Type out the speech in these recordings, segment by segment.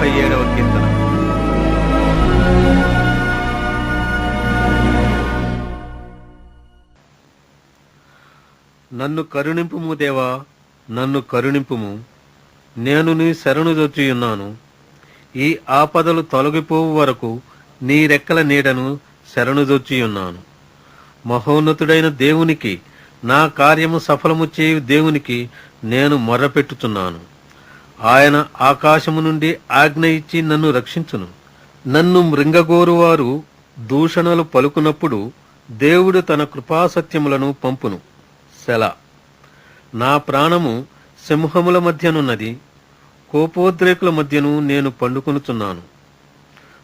57వ కీర్తన. నన్ను కరుణింపుము దేవా, నన్ను కరుణింపుము. నేను నీ శరణుజొచ్చియున్నాను. ఈ ఆపదలు తొలగిపోవు వరకు నీ రెక్కల నీడను శరణుజొచ్చియున్నాను. మహోన్నతుడైన దేవునికి, నా కార్యము సఫలము చేయు దేవునికి నేను మొర్రపెట్టుచున్నాను. ఆయన ఆకాశము నుండి ఆజ్ఞ ఇచ్చి నన్ను రక్షించును. నన్ను మృంగగోరువారు దూషణలు పలుకున్నప్పుడు దేవుడు తన కృపాసత్యములను పంపును. సెలా. నా ప్రాణము సింహముల మధ్యనున్నది, కోపోద్రేకుల మధ్యను నేను పండుకొనుచున్నాను.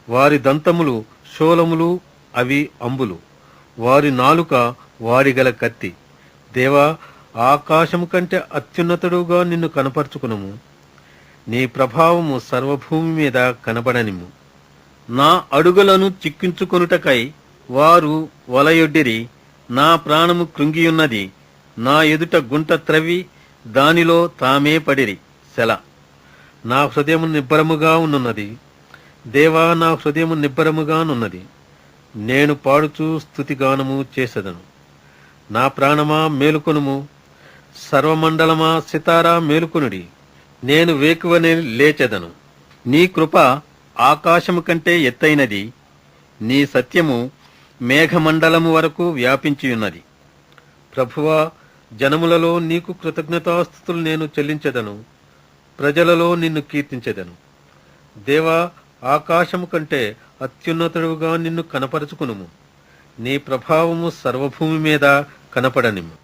వారి దంతములు శూలములు, అవి అంబులు. వారి నాలుక వాడిగల కత్తి. దేవా, ఆకాశము కంటే అత్యున్నతుడుగా నిన్ను కనపరుచుకునము. నీ ప్రభావము సర్వభూమి మీద కనబడనిము. నా అడుగులను చిక్కించుకొనుటకై వారు వలయొడ్డిరి. నా ప్రాణము కృంగియున్నది. నా ఎదుట గుంట త్రవ్వి దానిలో తామే పడిరి. సెల. నా హృదయము నిబ్బరముగా ఉన్నది. దేవా, నా హృదయము నిబ్బరముగానున్నది. నేను పాడుచూ స్తుతిగానము చేసెదను. నా ప్రాణమా మేలుకొనుము. సర్వమండలమా సితారా మేలుకొనుడి. నేను వేకువనే లేచెదను. నీ కృప ఆకాశము కంటే ఎత్తైనది. నీ సత్యము మేఘమండలము వరకు వ్యాపించియున్నది. ప్రభువా, జనములలో నీకు కృతజ్ఞతాస్తుతులు నేను చెల్లించెదను. ప్రజలలో నిన్ను కీర్తించెదను. దేవా, ఆకాశము కంటే అత్యున్నతుడుగా నిన్ను కనపరుచుకునుము. నీ ప్రభావము సర్వభూమి మీద కనపడనిము.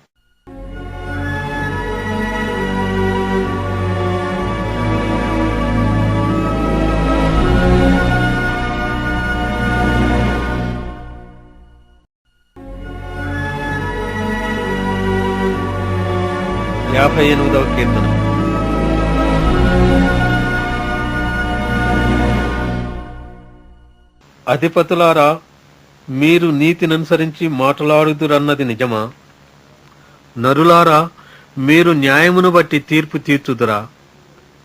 యాభై 58వ కీర్తన. అధిపతులారా, మీరు నీతిననుసరించి మాట్లాడుదురన్నది నిజమా? నరులారా, మీరు న్యాయమును బట్టి తీర్పు తీర్చుదురా?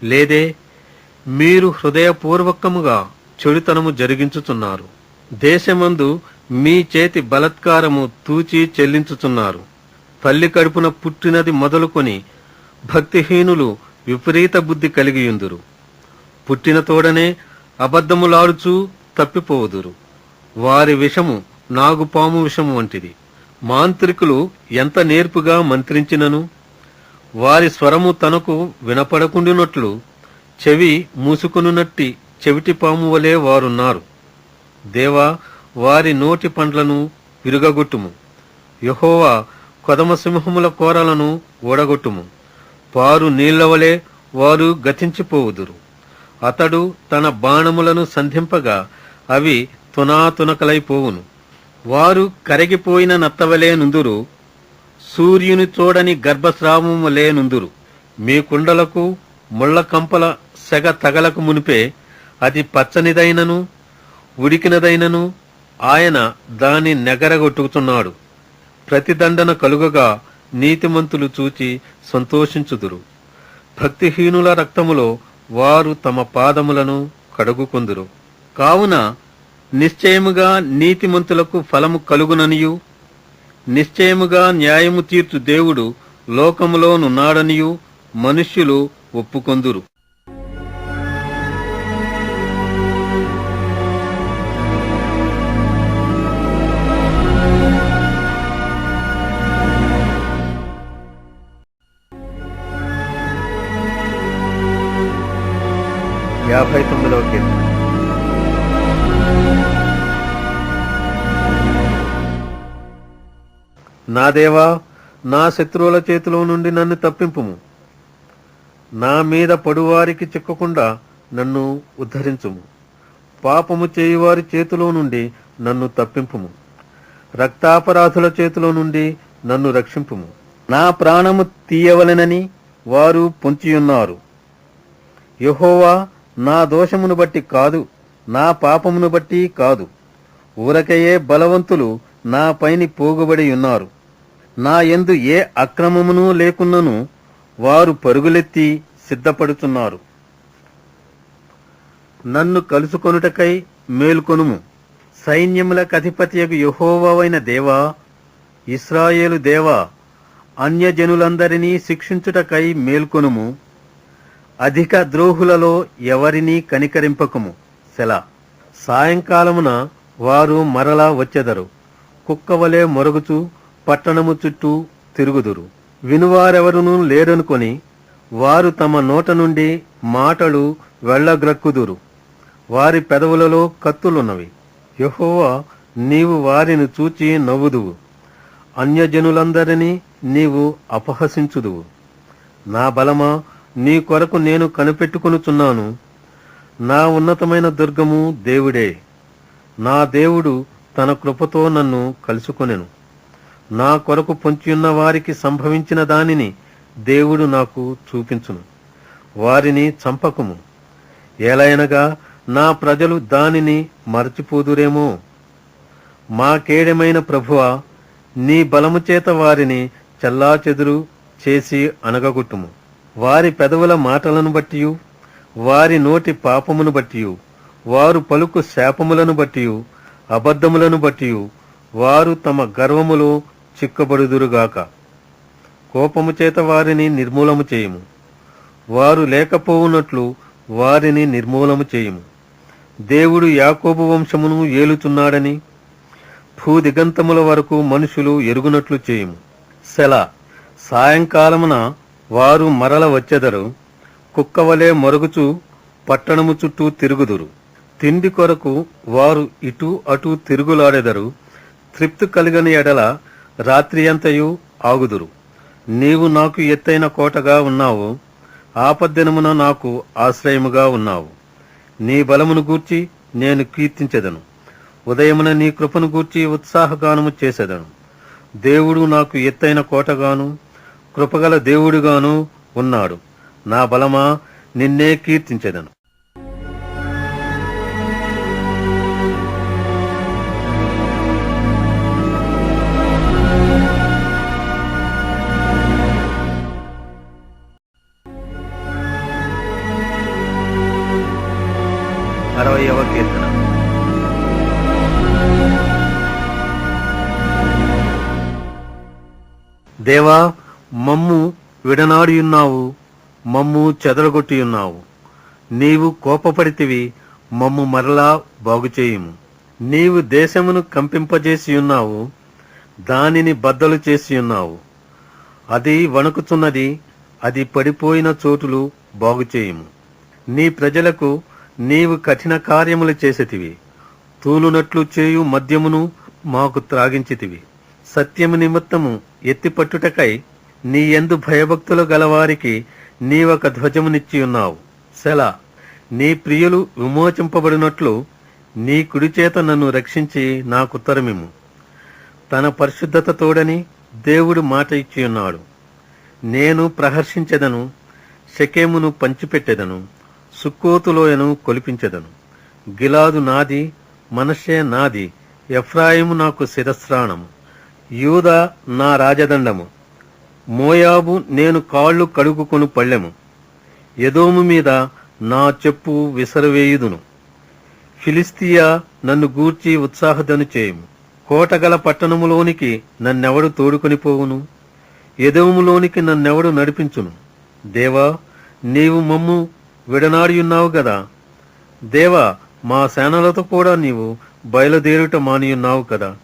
లేదే, మీరు హృదయపూర్వకముగా చెడుతనము జరిగించుచున్నారు. దేశమందు మీ చేతి బలత్కారము తూచి చెల్లించుచున్నారు. తల్లి కడుపున పుట్టినది మొదలుకొని భక్తిహీనులు విపరీత బుద్ధి కలిగియుందురు. పుట్టిన తోడనే అబద్ధములాడుచూ తప్పిపోవుదురు. వారి విషము నాగుపాము విషము వంటిది. మాంత్రికులు ఎంత నేర్పుగా మంత్రించినను వారి స్వరము తనకు వినపడకుండినట్లు చెవి మూసుకొనున్నట్టి చెవిటిపాము వలె వారున్నారు. దేవా, వారి నోటి పండ్లను విరుగగొట్టుము. యెహోవా, కొదమసింహముల కోరలను ఓడగొట్టుము. పారు నీళ్లవలే వారు గతించిపోవుదురు. అతడు తన బాణములను సంధింపగా అవి తునాతునకలైపోవును. వారు కరిగిపోయిన నత్తవలే నుందురు. సూర్యుని చూడని గర్భస్రావములే నుందురు. మీ కుండలకు ముళ్ల కంపల సెగ తగలకు మునిపే అది పచ్చనిదైనను ఉడికినదైనను ఆయన దాని నెగరగొట్టుచున్నాడు. ప్రతిదండన కలుగగా నీతిమంతులు చూచి సంతోషించుదురు. భక్తిహీనుల రక్తములో వారు తమ పాదములను కడుగుకొందురు. కావున నిశ్చయముగా నీతిమంతులకు ఫలము కలుగుననియు, నిశ్చయముగా న్యాయము తీర్చు దేవుడు లోకములోనున్నాడనియు మనుష్యులు ఒప్పుకొందురు. యాభై 59వ కీర్తన. నా దేవా, నా శత్రువుల చేతిలో నుండి నన్ను తప్పింపుము. నా మీద పడువారికి చిక్కకుండా నన్ను ఉద్ధరించుము. పాపము చేయువారి చేతిలో నుండి నన్ను తప్పింపుము. రక్తాపరాధుల చేతిలో నుండి నన్ను రక్షింపుము. నా ప్రాణము తీయవలెనని వారు పొంచియున్నారు. యెహోవా, నా దోషమును బట్టి కాదు, నా పాపమును బట్టి కాదు. ఊరకయే బలవంతులు నా పైని పోగుబడి ఉన్నారు. నా యందు ఏ అక్రమమును లేకున్నను వారు పరుగులెత్తి సిద్ధపడుతున్నారు. నన్ను కలుసుకొనుటకై మేల్కొనుము. సైన్యములకు అధిపతియగు యెహోవావైన దేవా, ఇశ్రాయేలు దేవా, అన్యజనులందరినీ శిక్షించుటకై మేల్కొనుము. అధిక ద్రోహులలో ఎవరినీ కనికరింపకుము. సెలా. సాయంకాలమున వారు మరలా వచ్చెదరు. కుక్కవలే మొరుగుచు పట్టణము చుట్టూ తిరుగుదురు. వినువారెవరునూ లేరనుకొని వారు తమ నోట నుండి మాటలు వెళ్ళగ్రక్కుదురు. వారి పెదవులలో కత్తులున్నవి. యెహోవా, నీవు వారిని చూచి నవ్వుదువు. అన్యజనులందరినీ నీవు అపహసించుదువు. నా బలమా, నీ కొరకు నేను కనిపెట్టుకొనుచున్నాను. నా ఉన్నతమైన దుర్గము దేవుడే. నా దేవుడు తన కృపతో నన్ను కలుసుకొనెను. నా కొరకు పొంచియున్న వారికి సంభవించిన దానిని దేవుడు నాకు చూపించును. వారిని చంపకుము. ఏలయనగా నా ప్రజలు దానిని మరచిపోదురేమో. మా కేడమైన ప్రభువా, నీ బలము చేత వారిని చెల్లాచెదురు చేసి అనగగొట్టుము. వారి పెదవుల మాటలను బట్టియు, వారి నోటి పాపమును బట్టియు, వారు పలుకు శాపములను బట్టియు, అబద్ధములను బట్టియు వారు తమ గర్వములో చిక్కబడుదురుగాక. కోపము చేత వారిని నిర్మూలము చేయుము. వారు లేకపోవునట్లు వారిని నిర్మూలము చేయుము. దేవుడు యాకోబు వంశమును ఏలుచున్నాడని భూదిగంతముల వరకు మనుషులు ఎరుగునట్లు చేయుము. సెలా. సాయంకాలమున వారు మరల వచ్చెదరు. కుక్కవలే మొరుగుచు పట్టణము చుట్టూ తిరుగుదురు. తిండి కొరకు వారు ఇటు అటు తిరుగులాడెదరు. తృప్తి కలిగని ఎడల రాత్రియంతయు ఆగుదురు. నీవు నాకు ఎత్తైన కోటగా ఉన్నావు. ఆపద్దినమున నాకు ఆశ్రయముగా ఉన్నావు. నీ బలమును గూర్చి నేను కీర్తించెదను. ఉదయమున నీ కృపను గూర్చి ఉత్సాహగానము చేసెదను. దేవుడు నాకు ఎత్తైన కోటగాను కృపగల దేవుడుగాను ఉన్నాడు. నా బలమా, నిన్నే కీర్తించెదను. కీర్తన. దేవా, మమ్ము విడనాడియున్నావు, మమ్ము చెదరగొట్టియున్నావు. నీవు కోపపడితివి, మమ్ము మరలా బాగుచేయుము. నీవు దేశమును కంపింపజేసియున్నావు, దానిని బద్దలు చేసియున్నావు. అది వణుకుతున్నది, అది పడిపోయిన చోటులు బాగుచేయుము. నీ ప్రజలకు నీవు కఠిన కార్యములు చేసితివి. తూలునట్లు చేయు మద్యమును మాకు త్రాగించితివి. సత్యము నిమిత్తము ఎత్తిపట్టుటకై నీ యందు భయభక్తులు గలవారికి నీవొక ధ్వజమునిచ్చియున్నావు. సెలా. నీ ప్రియులు విమోచింపబడినట్లు నీ కుడిచేత నన్ను రక్షించి నాకుత్తరమిమ్ము. తన పరిశుద్ధత తోడని దేవుడు మాట ఇచ్చియున్నాడు. నేను ప్రహర్షించెదను, షెకెమును పంచిపెట్టెదను, సుక్కోతులోయను కొలిపించెదను. గిలాదు నాది, మనష్షే నాది, ఎఫ్రాయిము నాకు శిరస్త్రాణము, యూదా నా రాజదండము. మోయాబు నేను కాళ్ళు కడుగుకొను పళ్ళెము. ఎదోము మీద నా చెప్పు విసరవేయుదును. ఫిలిస్తీయా, నన్ను గూర్చి ఉత్సాహదను చేయుము. కోటగల పట్టణములోనికి నన్నెవడు తోడుకొని పోవును? ఎదోములోనికి నన్నెవడు నడిపించును? దేవా, నీవు మమ్ము విడనాడియున్నావు గదా. దేవా, మా సేనలతో కూడా నీవు బయలుదేరుట మానియున్నావు కదా.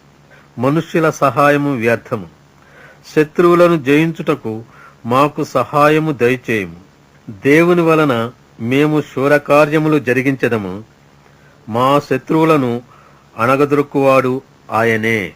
మనుష్యుల సహాయము వ్యర్థము. శత్రువులను జయించుటకు మాకు సహాయము దయచేయము. దేవుని వలన మేము శూరకార్యములు జరిగించెదము. మా శత్రువులను అణగదొరుకువాడు ఆయనే.